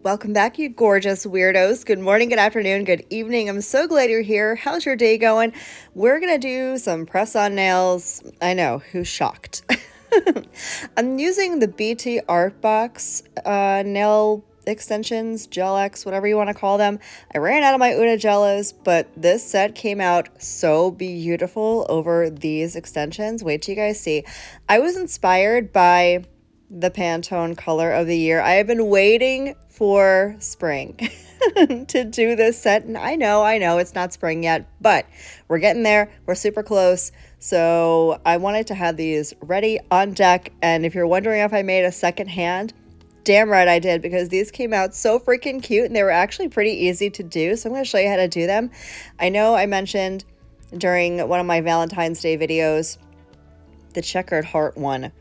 Welcome back, you gorgeous weirdos. Good morning, good afternoon, good evening. I'm so glad you're here. How's your day going? We're going to do some press-on nails. I know, who's shocked? I'm using the BT Art Box nail extensions, Gel X, whatever you want to call them. I ran out of my Una Gellas, but this set came out so beautiful over these extensions. Wait till you guys see. I was inspired by the Pantone color of the year. I have been waiting for spring to do this set. And I know it's not spring yet, but we're getting there. We're super close. So I wanted to have these ready on deck. And if you're wondering if I made a second hand, damn right I did, because these came out so freaking cute and they were actually pretty easy to do. So I'm going to show you how to do them. I know I mentioned during one of my Valentine's Day videos, the checkered heart one.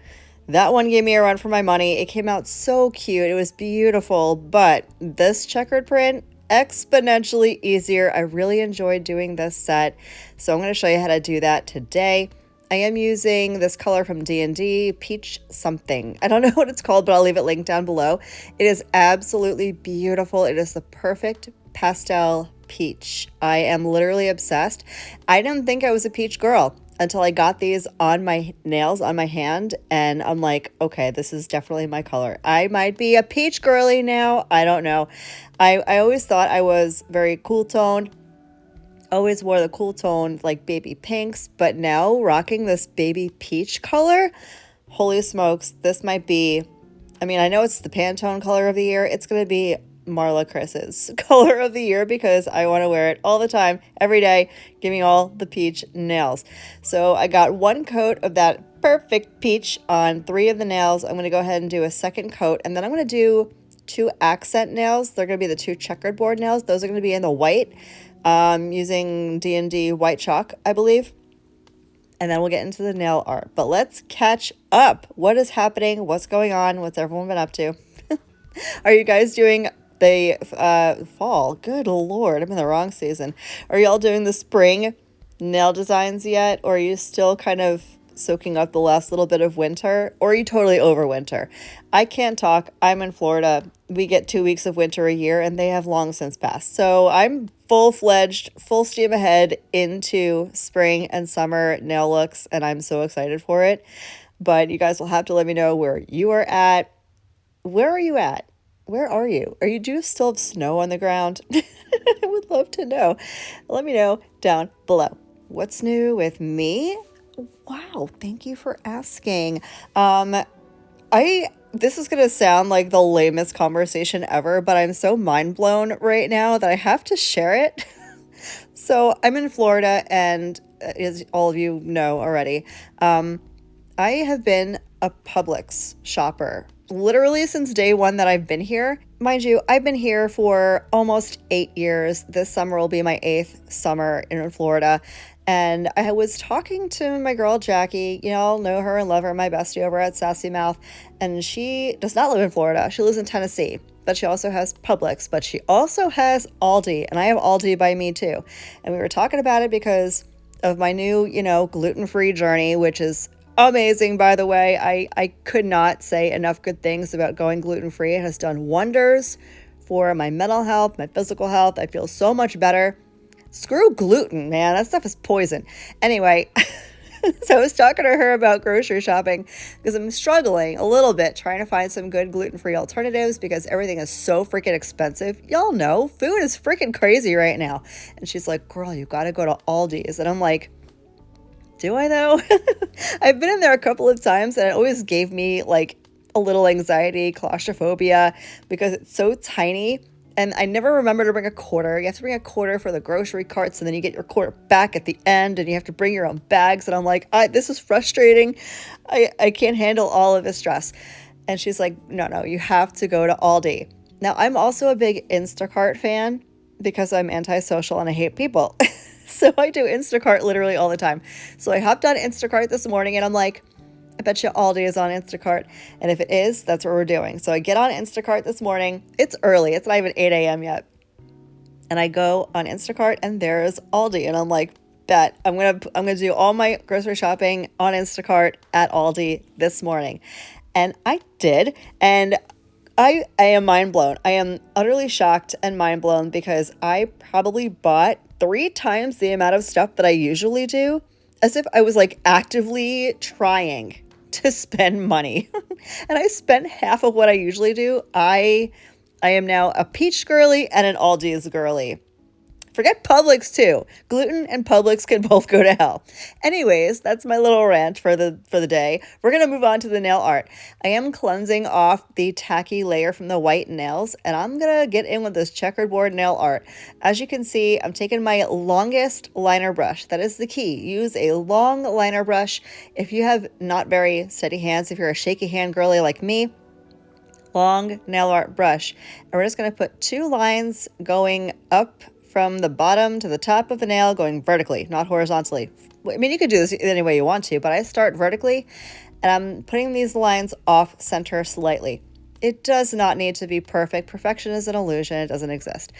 That one gave me a run for my money. It came out so cute. It was beautiful, but this checkered print, exponentially easier. I really enjoyed doing this set, so I'm going to show you how to do that today. I am using this color from D&D, Peach something. I don't know what it's called, but I'll leave it linked down below. It is absolutely beautiful. It is the perfect pastel peach. I am literally obsessed. I didn't think I was a peach girl until I got these on my nails, on my hand, and I'm like, okay, this is definitely my color. I might be a peach girly now. I don't know. I always thought I was very cool toned. Always wore the cool tone, like baby pinks, but now rocking this baby peach color, holy smokes, this might be, I mean, I know it's the Pantone color of the year. It's going to be Marlakris's color of the year because I want to wear it all the time, every day, give me all the peach nails. So I got one coat of that perfect peach on 3 of the nails. I'm going to go ahead and do a second coat, and then I'm going to do 2 accent nails. They're going to be the 2 checkerboard nails. Those are going to be in the white, using D&D white chalk, I believe. And then we'll get into the nail art. But let's catch up. What is happening? What's going on? What's everyone been up to? Are you guys doing the fall? Good Lord, I'm in the wrong season. Are y'all doing the spring nail designs yet? Or are you still kind of soaking up the last little bit of winter? Or are you totally over winter? I can't talk. I'm in Florida. We get 2 weeks of winter a year and they have long since passed. So I'm full-fledged, full steam ahead into spring and summer nail looks, and I'm so excited for it. But you guys will have to let me know where you are at. Where are you at? Where are you? Do you still have snow on the ground? I would love to know. Let me know down below. What's new with me? Wow, thank you for asking. This is going to sound like the lamest conversation ever, but I'm so mind blown right now that I have to share it. So I'm in Florida, and as all of you know already, I have been a Publix shopper literally since day one that I've been here. Mind you, I've been here for almost 8 years. This summer will be my 8th summer in Florida. And I was talking to my girl, Jackie. You all know her and love her, my bestie over at Sassy Mouth. And she does not live in Florida. She lives in Tennessee, but she also has Publix, but she also has Aldi. And I have Aldi by me too. And we were talking about it because of my new, gluten-free journey, which is amazing, by the way. I could not say enough good things about going gluten-free. It has done wonders for my mental health, my physical health. I feel so much better. Screw gluten, man. That stuff is poison. Anyway, so I was talking to her about grocery shopping because I'm struggling a little bit trying to find some good gluten-free alternatives because everything is so freaking expensive. Y'all know, food is freaking crazy right now. And she's like, girl, you got to go to Aldi's. And I'm like, do I though? I've been in there a couple of times and it always gave me like a little anxiety, claustrophobia, because it's so tiny. And I never remember to bring a quarter. You have to bring a quarter for the grocery carts, and then you get your quarter back at the end, and you have to bring your own bags. And I'm like, this is frustrating. I can't handle all of this stress. And she's like, no, you have to go to Aldi. Now, I'm also a big Instacart fan because I'm antisocial and I hate people. So I do Instacart literally all the time. So I hopped on Instacart this morning, and I'm like, I bet you Aldi is on Instacart. And if it is, that's what we're doing. So I get on Instacart this morning. It's early. It's not even 8 a.m. yet. And I go on Instacart and there's Aldi. And I'm like, bet I'm gonna do all my grocery shopping on Instacart at Aldi this morning. And I did. And I am mind blown. I am utterly shocked and mind blown because I probably bought 3 times the amount of stuff that I usually do, as if I was like actively trying to spend money. And I spent half of what I usually do. I am now a peach girly and an Aldi's girly. Forget Publix too. Gluten and Publix can both go to hell. Anyways, that's my little rant for the day. We're gonna move on to the nail art. I am cleansing off the tacky layer from the white nails, and I'm gonna get in with this checkerboard nail art. As you can see, I'm taking my longest liner brush. That is the key. Use a long liner brush. If you have not very steady hands, if you're a shaky hand girly like me, long nail art brush. And we're just going to put 2 lines going up from the bottom to the top of the nail, going vertically, not horizontally. I mean, you could do this any way you want to, but I start vertically, and I'm putting these lines off center slightly. It does not need to be perfect. Perfection is an illusion. It doesn't exist.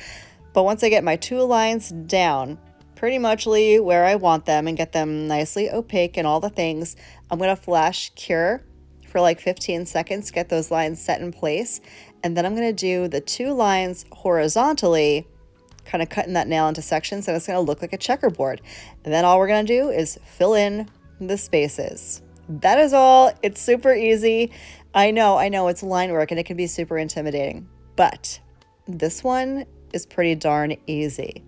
But once I get my 2 lines down, pretty muchly where I want them and get them nicely opaque and all the things, I'm going to flash cure for like 15 seconds, get those lines set in place. And then I'm going to do the 2 lines horizontally, kind of cutting that nail into sections, and it's going to look like a checkerboard. And then all we're going to do is fill in the spaces. That is all. It's super easy. I know it's line work and it can be super intimidating, but this one is pretty darn easy.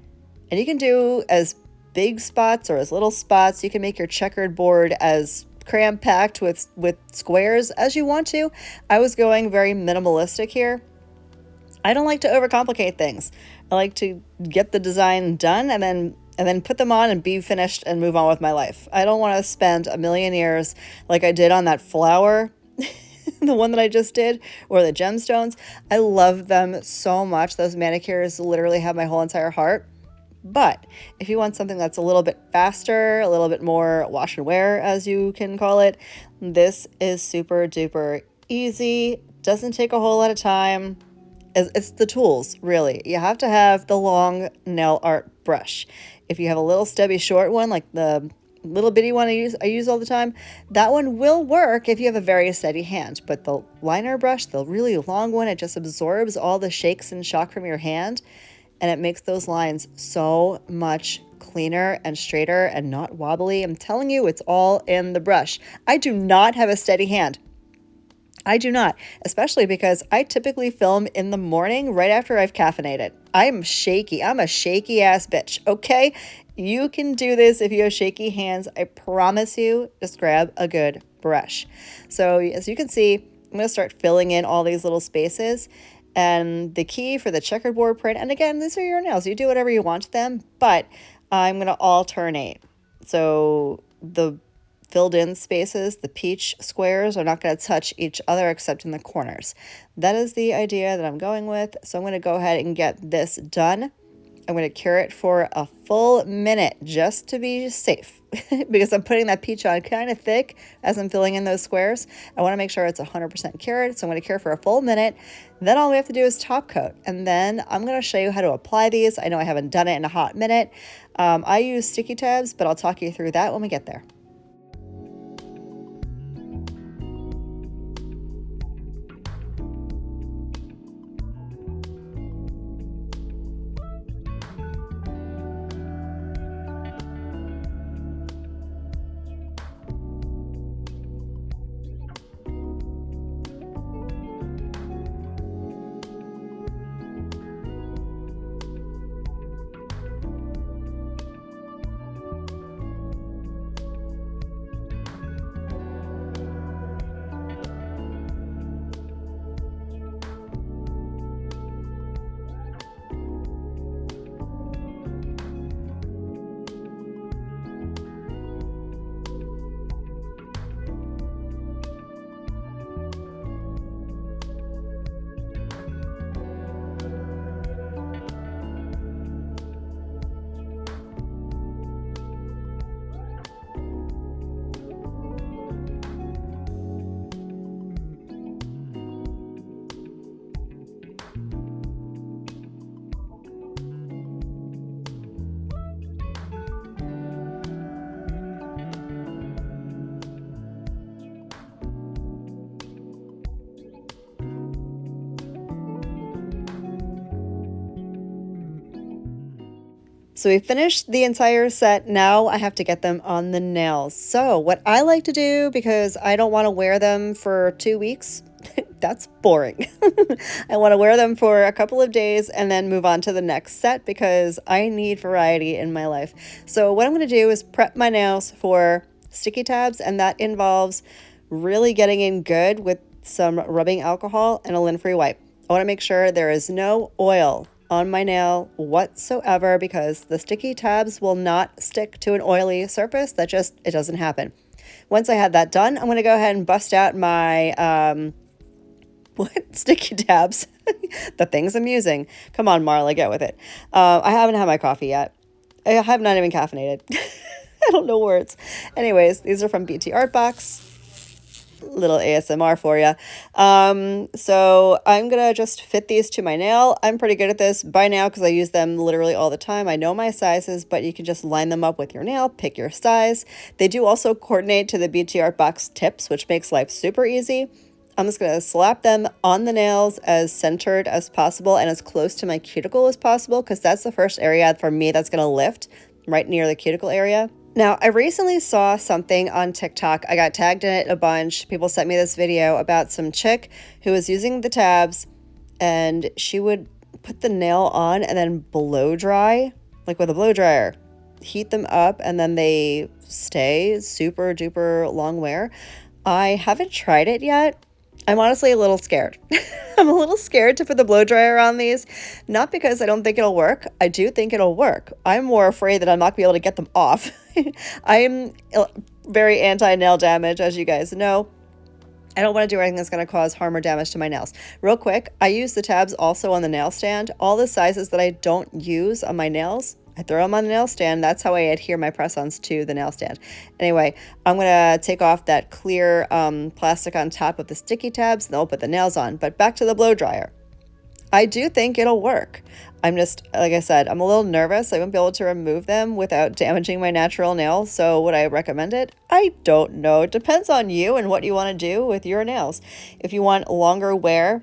And you can do as big spots or as little spots. You can make your checkered board as cram-packed with squares as you want to. I was going very minimalistic here. I don't like to overcomplicate things. I like to get the design done and then put them on and be finished and move on with my life. I don't want to spend a million years like I did on that flower, the one that I just did, or the gemstones. I love them so much. Those manicures literally have my whole entire heart. But if you want something that's a little bit faster, a little bit more wash and wear, as you can call it, this is super duper easy. Doesn't take a whole lot of time. It's the tools, really. You have to have the long nail art brush. If you have a little stubby short one, like the little bitty one I use all the time, that one will work if you have a very steady hand. But the liner brush, the really long one, it just absorbs all the shakes and shock from your hand, and it makes those lines so much cleaner and straighter and not wobbly. I'm telling you, it's all in the brush. I do not have a steady hand. I do not, especially because I typically film in the morning right after I've caffeinated. I'm shaky. I'm a shaky ass bitch, okay? You can do this if you have shaky hands. I promise you, just grab a good brush. So as you can see, I'm going to start filling in all these little spaces. And the key for the checkerboard print, and again, these are your nails. You do whatever you want to them, but I'm going to alternate. So the filled in spaces, the peach squares, are not going to touch each other except in the corners. That is the idea that I'm going with. So I'm going to go ahead and get this done. I'm going to cure it for a full minute just to be safe because I'm putting that peach on kind of thick as I'm filling in those squares. I want to make sure it's 100% cured. So I'm going to cure for a full minute. Then all we have to do is top coat. And then I'm going to show you how to apply these. I know I haven't done it in a hot minute. I use sticky tabs, but I'll talk you through that when we get there. So we finished the entire set. Now I have to get them on the nails. So what I like to do, because I don't want to wear them for 2 weeks, that's boring. I want to wear them for a couple of days and then move on to the next set because I need variety in my life. So what I'm going to do is prep my nails for sticky tabs, and that involves really getting in good with some rubbing alcohol and a lint-free wipe. I want to make sure there is no oil on my nail whatsoever because the sticky tabs will not stick to an oily surface. It doesn't happen. Once I have that done, I'm going to go ahead and bust out my sticky tabs. The things I'm using. Come on, Marla, get with it. I haven't had my coffee yet. I have not even caffeinated. I don't know words. Anyways, these are from BT Art Box. Little ASMR for you. So I'm gonna just fit these to my nail. I'm pretty good at this by now because I use them literally all the time. I know my sizes, but you can just line them up with your nail, pick your size. They do also coordinate to the BT Art Box tips, which makes life super easy. I'm just gonna slap them on the nails as centered as possible and as close to my cuticle as possible because that's the first area for me that's gonna lift, right near the cuticle area. Now, I recently saw something on TikTok. I got tagged in it a bunch. People sent me this video about some chick who was using the tabs, and she would put the nail on and then blow dry, like with a blow dryer. Heat them up, and then they stay super duper long wear. I haven't tried it yet. I'm honestly a little scared. I'm a little scared to put the blow dryer on these, not because I don't think it'll work. I do think it'll work. I'm more afraid that I'm not going to be able to get them off. I am very anti-nail damage, as you guys know. I don't want to do anything that's going to cause harm or damage to my nails. Real quick, I use the tabs also on the nail stand. All the sizes that I don't use on my nails, I throw them on the nail stand. That's how I adhere my press-ons to the nail stand. Anyway, I'm going to take off that clear plastic on top of the sticky tabs, and then I'll put the nails on. But back to the blow dryer. I do think it'll work. I'm just, like I said, I'm a little nervous. I won't be able to remove them without damaging my natural nails. So would I recommend it? I don't know. It depends on you and what you want to do with your nails. If you want longer wear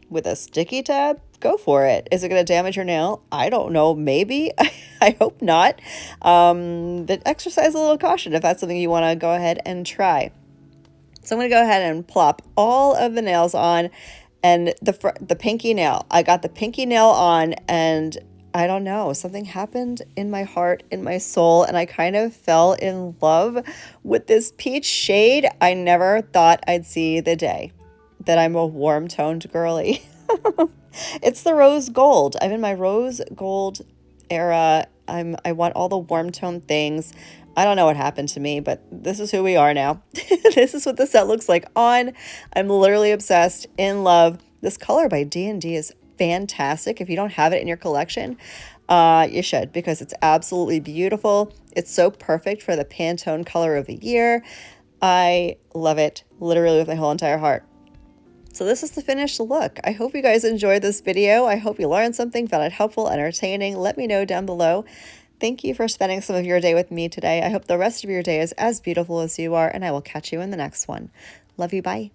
with a sticky tab, go for it. Is it going to damage your nail? I don't know. Maybe. I hope not. But exercise a little caution if that's something you want to go ahead and try. So I'm going to go ahead and plop all of the nails on. And the pinky nail, I got the pinky nail on, and I don't know, something happened in my heart, in my soul, and I kind of fell in love with this peach shade. I never thought I'd see the day that I'm a warm-toned girly. It's the rose gold. I'm in my rose gold era. I want all the warm-toned things. I don't know what happened to me, but this is who we are now. This is what the set looks like on. I'm literally obsessed, in love. This color by D&D is fantastic. If you don't have it in your collection, you should, because it's absolutely beautiful. It's so perfect for the Pantone color of the year. I love it, literally with my whole entire heart. So this is the finished look. I hope you guys enjoyed this video. I hope you learned something, found it helpful, entertaining. Let me know down below. Thank you for spending some of your day with me today. I hope the rest of your day is as beautiful as you are, and I will catch you in the next one. Love you. Bye.